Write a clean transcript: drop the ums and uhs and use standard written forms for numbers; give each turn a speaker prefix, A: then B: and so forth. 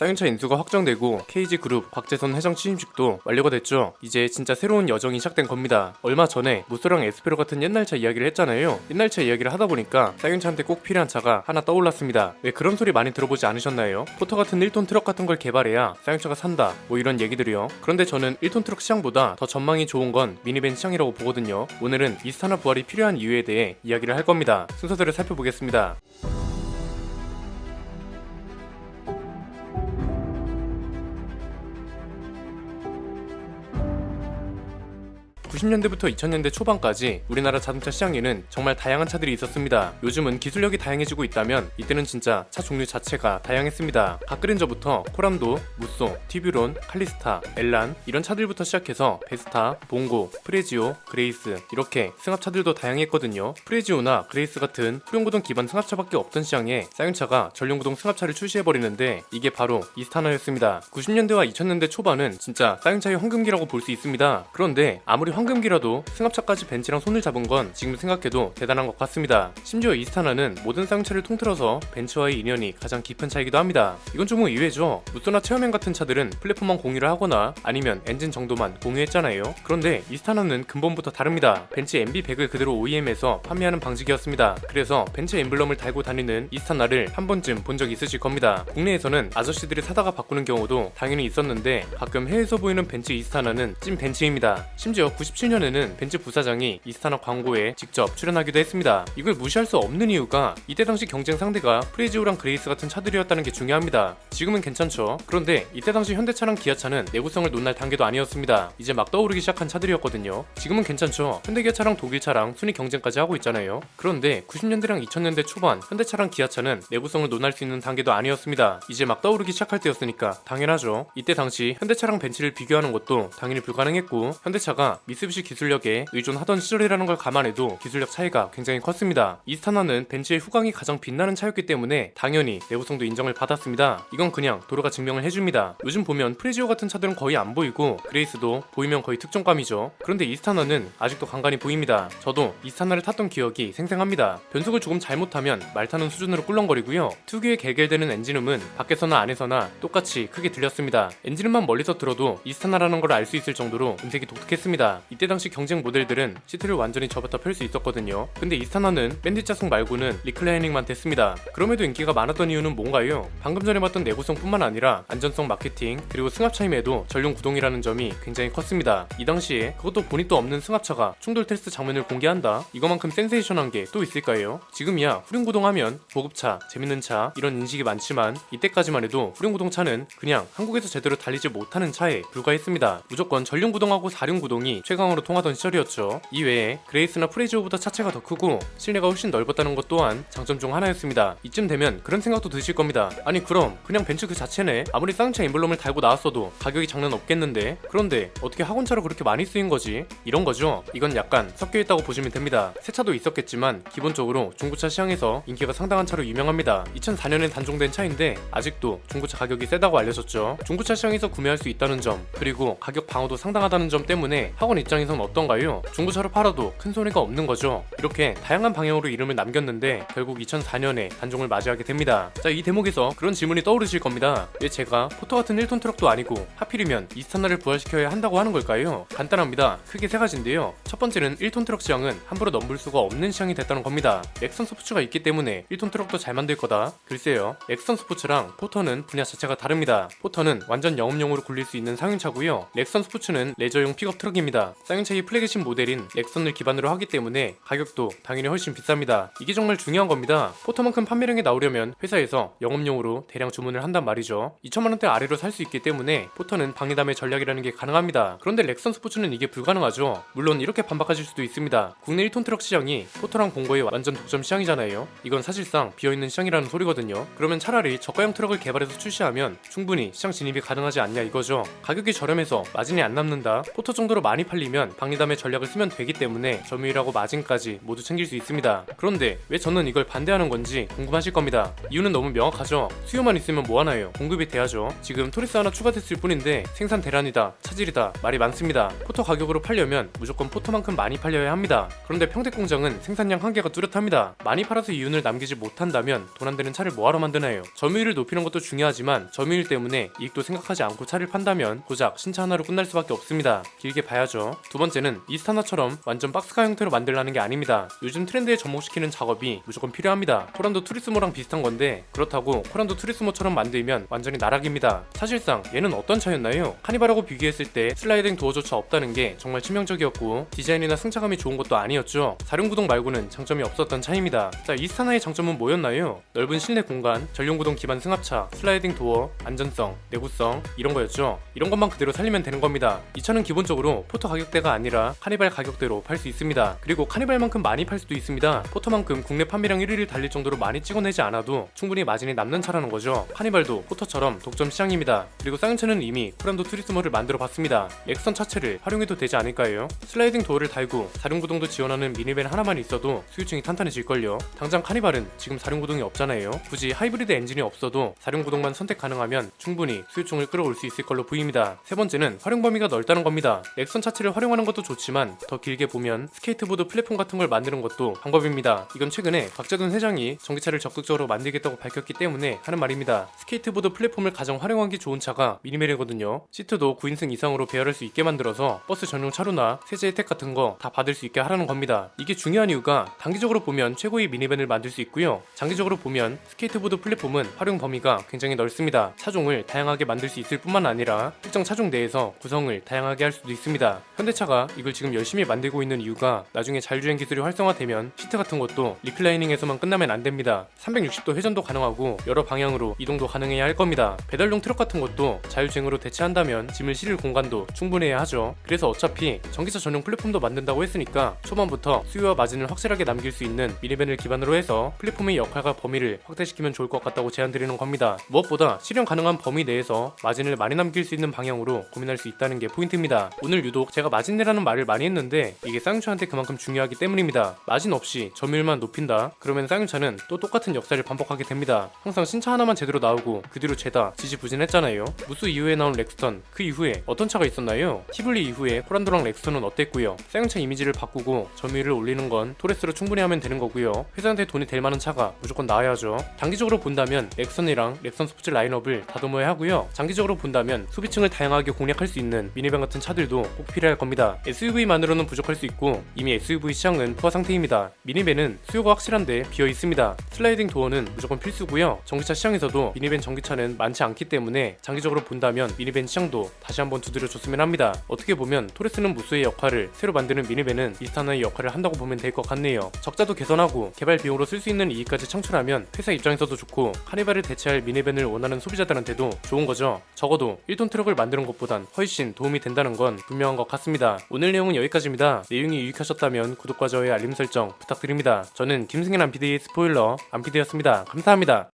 A: 쌍용차 인수가 확정되고 KG그룹 곽재선 회장 취임식도 완료가 됐죠. 이제 진짜 새로운 여정이 시작된 겁니다. 얼마 전에 무쏘랑 에스페로 같은 옛날 차 이야기를 했잖아요. 옛날 차 이야기를 하다 보니까 쌍용차한테 꼭 필요한 차가 하나 떠올랐습니다. 왜 그런 소리 많이 들어보지 않으셨나요? 포터 같은 1톤 트럭 같은 걸 개발해야 쌍용차가 산다, 뭐 이런 얘기들이요. 그런데 저는 1톤 트럭 시장보다 더 전망이 좋은 건 미니밴 시장이라고 보거든요. 오늘은 이스타나 부활이 필요한 이유에 대해 이야기를 할 겁니다. 순서대로 살펴보겠습니다. 90년대부터 2000년대 초반까지 우리나라 자동차 시장에는 정말 다양한 차들이 있었습니다. 요즘은 기술력이 다양해지고 있다면 이때는 진짜 차 종류 자체가 다양했습니다. 갓그랜저부터 코람도, 무쏘, 티뷰론, 칼리스타, 엘란 이런 차들부터 시작해서 베스타, 봉고, 프레지오, 그레이스 이렇게 승합차들도 다양했거든요. 프레지오나 그레이스 같은 후륜구동 기반 승합차밖에 없던 시장에 쌍용차가 전륜구동 승합차를 출시해버리는데 이게 바로 이스타나였습니다. 90년대와 2000년대 초반은 진짜 쌍용차의 황금기라고 볼 수 있습니다. 그런데 아무리 황금기라도 승합차까지 벤츠랑 손을 잡은 건 지금 생각해도 대단한 것 같습니다. 심지어 이스타나는 모든 쌍용차를 통틀어서 벤츠와의 인연이 가장 깊은 차이기도 합니다. 이건 좀 의외죠. 무쏘나 체어맨 같은 차들은 플랫폼만 공유를 하거나 아니면 엔진 정도만 공유했잖아요. 그런데 이스타나는 근본부터 다릅니다. 벤츠 MB100을 그대로 OEM에서 판매하는 방식이었습니다. 그래서 벤츠 엠블럼을 달고 다니는 이스타나를 한 번쯤 본 적 있으실 겁니다. 국내에서는 아저씨들이 사다가 바꾸는 경우도 당연히 있었는데 가끔 해외에서 보이는 벤츠 이스타나는 찐 벤츠입니다. 심지어 97년에는 벤츠 부사장이 이스타나 광고에 직접 출연하기도 했습니다. 이걸 무시할 수 없는 이유가 이때 당시 경쟁 상대가 프레지오랑 그레이스 같은 차들이었다는 게 중요합니다. 지금은 괜찮죠. 그런데 이때 당시 현대차랑 기아차는 내구성을 논할 단계도 아니었습니다. 이제 막 떠오르기 시작한 차들이었거든요. 지금은 괜찮죠. 현대기아차랑 독일차랑 순위 경쟁까지 하고 있잖아요. 그런데 90년대랑 2000년대 초반 현대차랑 기아차는 내구성을 논할 수 있는 단계도 아니었습니다. 이제 막 떠오르기 시작할 때였으니까 당연하죠. 이때 당시 현대차랑 벤츠를 비교하는 것도 당연히 불가능했고 현대차가 미쓰비시 기술력에 의존하던 시절이라는 걸 감안해도 기술력 차이가 굉장히 컸습니다. 이스타나는 벤츠의 후광이 가장 빛나는 차였기 때문에 당연히 내구성도 인정을 받았습니다. 이건 그냥 도로가 증명을 해줍니다. 요즘 보면 프레지오 같은 차들은 거의 안 보이고 그레이스도 보이면 거의 특종감이죠. 그런데 이스타나는 아직도 간간히 보입니다. 저도 이스타나를 탔던 기억이 생생합니다. 변속을 조금 잘못하면 말 타는 수준으로 꿀렁거리고요. 특유의 개결되는 엔진음은 밖에서나 안에서나 똑같이 크게 들렸습니다. 엔진음만 멀리서 들어도 이스타나라는 걸 알 수 있을 정도로 음색이 독특했습니다. 이때 당시 경쟁 모델들은 시트를 완전히 접었다 펼 수 있었거든요. 근데 이스타나는 밴 뒷좌석 말고는 리클라이닝만 됐습니다. 그럼에도 인기가 많았던 이유는 뭔가요? 방금 전에 봤던 내구성뿐만 아니라 안전성 마케팅 그리고 승합차임에도 전륜 구동이라는 점이 굉장히 컸습니다. 이 당시에 그것도 보닛도 없는 승합차가 충돌 테스트 장면을 공개한다? 이거만큼 센세이션한 게 또 있을까요? 지금이야 후륜 구동하면 고급차, 재밌는 차 이런 인식이 많지만 이때까지만 해도 후륜 구동차는 그냥 한국에서 제대로 달리지 못하는 차에 불과했습니다. 무조건 전륜 구동하고 사륜 구동이 최강으로 통하던 시절이었죠. 이외에 그레이스나 프레지오보다 차체가 더 크고 실내가 훨씬 넓었다는 것 또한 장점 중 하나였습니다. 이쯤 되면 그런 생각도 드실 겁니다. 아니 그럼 그냥 벤츠 그 자체네. 아무리 쌍용차 엠블럼을 달고 나왔어도 가격이 장난 없겠는데 그런데 어떻게 학원차로 그렇게 많이 쓰인 거지? 이런 거죠. 이건 약간 섞여있다고 보시면 됩니다. 새 차도 있었겠지만 기본적으로 중고차 시장에서 인기가 상당한 차로 유명합니다. 2004년에 단종된 차인데 아직도 중고차 가격이 세다고 알려졌죠. 중고차 시장에서 구매할 수 있다는 점 그리고 가격 방어도 상당하다는 점 때문에 학원 입장에선 어떤가요? 중고차로 팔아도 큰 손해가 없는 거죠. 이렇게 다양한 방향으로 이름을 남겼는데 결국 2004년에 단종을 맞이하게 됩니다. 자, 이 대목에서 그런 질문이 떠오르실 겁니다. 왜 제가 포터 같은 1톤 트럭도 아니고 하필이면 이스타나를 부활시켜야 한다고 하는 걸까요? 간단합니다. 크게 세 가지인데요. 첫 번째는 1톤 트럭 시장은 함부로 넘볼 수가 없는 시장이 됐다는 겁니다. 렉선 스포츠가 있기 때문에 1톤 트럭도 잘 만들 거다. 글쎄요. 렉선 스포츠랑 포터는 분야 자체가 다릅니다. 포터는 완전 영업용으로 굴릴 수 있는 상용차고요. 렉선 스포츠는 레저용 픽업 트럭입니다. 쌍용차의 플래그십 모델인 렉선을 기반으로 하기 때문에 가격도 당연히 훨씬 비쌉니다. 이게 정말 중요한 겁니다. 포터만큼 판매량이 나오려면 회사에서 영업용으로 대량 주문을 한단 말이죠. 2천만원대 아래로 살 수 있기 때문에 포터는 방해담의 전략이라는 게 가능합니다. 그런데 렉선 스포츠는 이게 불가능하죠. 물론 이렇게 반박하실 수도 있습니다. 국내 1톤 트럭 시장이 포터랑 봉고의 완전 독점 시장이잖아요. 이건 사실상 비어있는 시장이라는 소리거든요. 그러면 차라리 저가형 트럭을 개발해서 출시하면 충분히 시장 진입이 가능하지 않냐 이거죠. 가격이 저렴해서 마진이 안 남는다. 포터 정도로 많이 팔리면 팔리면 박리담의 전략을 쓰면 되기 때문에 점유율하고 마진까지 모두 챙길 수 있습니다. 그런데 왜 저는 이걸 반대하는 건지 궁금하실 겁니다. 이유는 너무 명확하죠. 수요만 있으면 뭐하나요? 공급이 돼야죠. 지금 토리스 하나 추가됐을 뿐인데 생산 대란이다, 차질이다 말이 많습니다. 포터 가격으로 팔려면 무조건 포터만큼 많이 팔려야 합니다. 그런데 평택공장은 생산량 한계가 뚜렷합니다. 많이 팔아서 이윤을 남기지 못한다면 돈 안 되는 차를 뭐하러 만드나요? 점유율을 높이는 것도 중요하지만 점유율 때문에 이익도 생각하지 않고 차를 판다면 고작 신차 하나로 끝날 수밖에 없습니다. 길게 봐야죠. 두 번째는 이스타나처럼 완전 박스카 형태로 만들라는 게 아닙니다. 요즘 트렌드에 접목시키는 작업이 무조건 필요합니다. 코란도 투리스모랑 비슷한 건데 그렇다고 코란도 투리스모처럼 만들면 완전히 나락입니다. 사실상 얘는 어떤 차였나요? 카니발하고 비교했을 때 슬라이딩 도어조차 없다는 게 정말 치명적이었고 디자인이나 승차감이 좋은 것도 아니었죠. 사륜구동 말고는 장점이 없었던 차입니다. 자, 이스타나의 장점은 뭐였나요? 넓은 실내 공간, 전륜구동 기반 승합차, 슬라이딩 도어, 안전성, 내구성 이런 거였죠. 이런 것만 그대로 살리면 되는 겁니다. 이 차는 기본적으로 포터 가격대가 아니라 카니발 가격대로 팔 수 있습니다. 그리고 카니발만큼 많이 팔 수도 있습니다. 포터만큼 국내 판매량 1위를 달릴 정도로 많이 찍어내지 않아도 충분히 마진이 남는 차라는 거죠. 카니발도 포터처럼 독점 시장입니다. 그리고 사이언차는 이미 코란도 투리스모를 만들어 봤습니다. 엑선 차체를 활용해도 되지 않을까요? 슬라이딩 도어를 달고 사륜구동도 지원하는 미니밴 하나만 있어도 수요층이 탄탄해질걸요. 당장 카니발은 지금 사륜구동이 없잖아요. 굳이 하이브리드 엔진이 없어도 사륜구동만 선택 가능하면 충분히 수요층을 끌어올 수 있을 걸로 보입니다. 세 번째는 활용 범위가 넓다는 겁니다. 엑선 차체를 활용하는 것도 좋지만 더 길게 보면 스케이트보드 플랫폼 같은 걸 만드는 것도 방법입니다. 이건 최근에 박재돈 회장이 전기차를 적극적으로 만들겠다고 밝혔기 때문에 하는 말입니다. 스케이트보드 플랫폼을 가장 활용하기 좋은 차가 미니벨이거든요. 시트도 9인승 이상으로 배열할 수 있게 만들어서 버스 전용 차로나 세제 혜택 같은 거 다 받을 수 있게 하라는 겁니다. 이게 중요한 이유가 단기적으로 보면 최고의 미니밴을 만들 수 있고요. 장기적으로 보면 스케이트보드 플랫폼은 활용 범위가 굉장히 넓습니다. 차종을 다양하게 만들 수 있을 뿐만 아니라 특정 차종 내에서 구성을 다양하게 할 수도 있습니다. 현대차가 이걸 지금 열심히 만들고 있는 이유가 나중에 자율주행 기술이 활성화되면 시트 같은 것도 리클라이닝에서만 끝나면 안 됩니다. 360도 회전도 가능하고 여러 방향으로 이동도 가능해야 할 겁니다. 배달용 트럭 같은 것도 자율주행으로 대체한다면 짐을 실을 공간도 충분해야 하죠. 그래서 어차피 전기차 전용 플랫폼도 만든다고 했으니까 초반부터 수요와 마진을 확실하게 남길 수 있는 미니밴을 기반으로 해서 플랫폼의 역할과 범위를 확대시키면 좋을 것 같다고 제안드리는 겁니다. 무엇보다 실현 가능한 범위 내에서 마진을 많이 남길 수 있는 방향으로 고민할 수 있다는 게 포인트입니다. 오늘 유독 제가 마진 내라는 말을 많이 했는데 이게 쌍용차한테 그만큼 중요하기 때문입니다. 마진 없이 점유율만 높인다? 그러면 쌍용차는 또 똑같은 역사를 반복하게 됩니다. 항상 신차 하나만 제대로 나오고 그 뒤로 죄다 지지부진했잖아요. 무수 이후에 나온 렉스턴, 그 이후에 어떤 차가 있었나요? 티블리 이후에 코란도랑 렉스턴은 어땠고요? 쌍용차 이미지를 바꾸고 점유율을 올리는 건 토레스로 충분히 하면 되는 거고요. 회사한테 돈이 될 만한 차가 무조건 나와야죠. 단기적으로 본다면 렉선이랑 렉선 스포츠 라인업을 다듬어야 하고요. 장기적으로 본다면 소비층을 다양하게 공략할 수 있는 미니밴 같은 차들도 꼭 필요할 겁니다. SUV만으로는 부족할 수 있고 이미 SUV 시장은 포화 상태입니다. 미니밴은 수요가 확실한데 비어 있습니다. 슬라이딩 도어는 무조건 필수고요. 전기차 시장에서도 미니밴 전기차는 많지 않기 때문에 장기적으로 본다면 미니밴 시장도 다시 한번 두드려줬으면 합니다. 어떻게 보면 토레스는 무수의 역할을, 새로 만드는 미니밴은 이스타나의 역할을 한다고 보면 될 것 같네요. 적자도 개선하고 개발 비용으로 쓸 수 있는 이익까지 창출하면 회사 입장에서도 좋고 카니발을 대체할 미니밴을 원하는 소비자들한테도 좋은 거죠. 적어도 1톤 트럭을 만드는 것보단 훨씬 도움이 된다는 건 분명한 것 같습니다. 오늘 내용은 여기까지입니다. 내용이 유익하셨다면 구독과 좋아요 알림 설정 부탁드립니다. 저는 김승현 안피디의 스포일러 안피디였습니다. 감사합니다.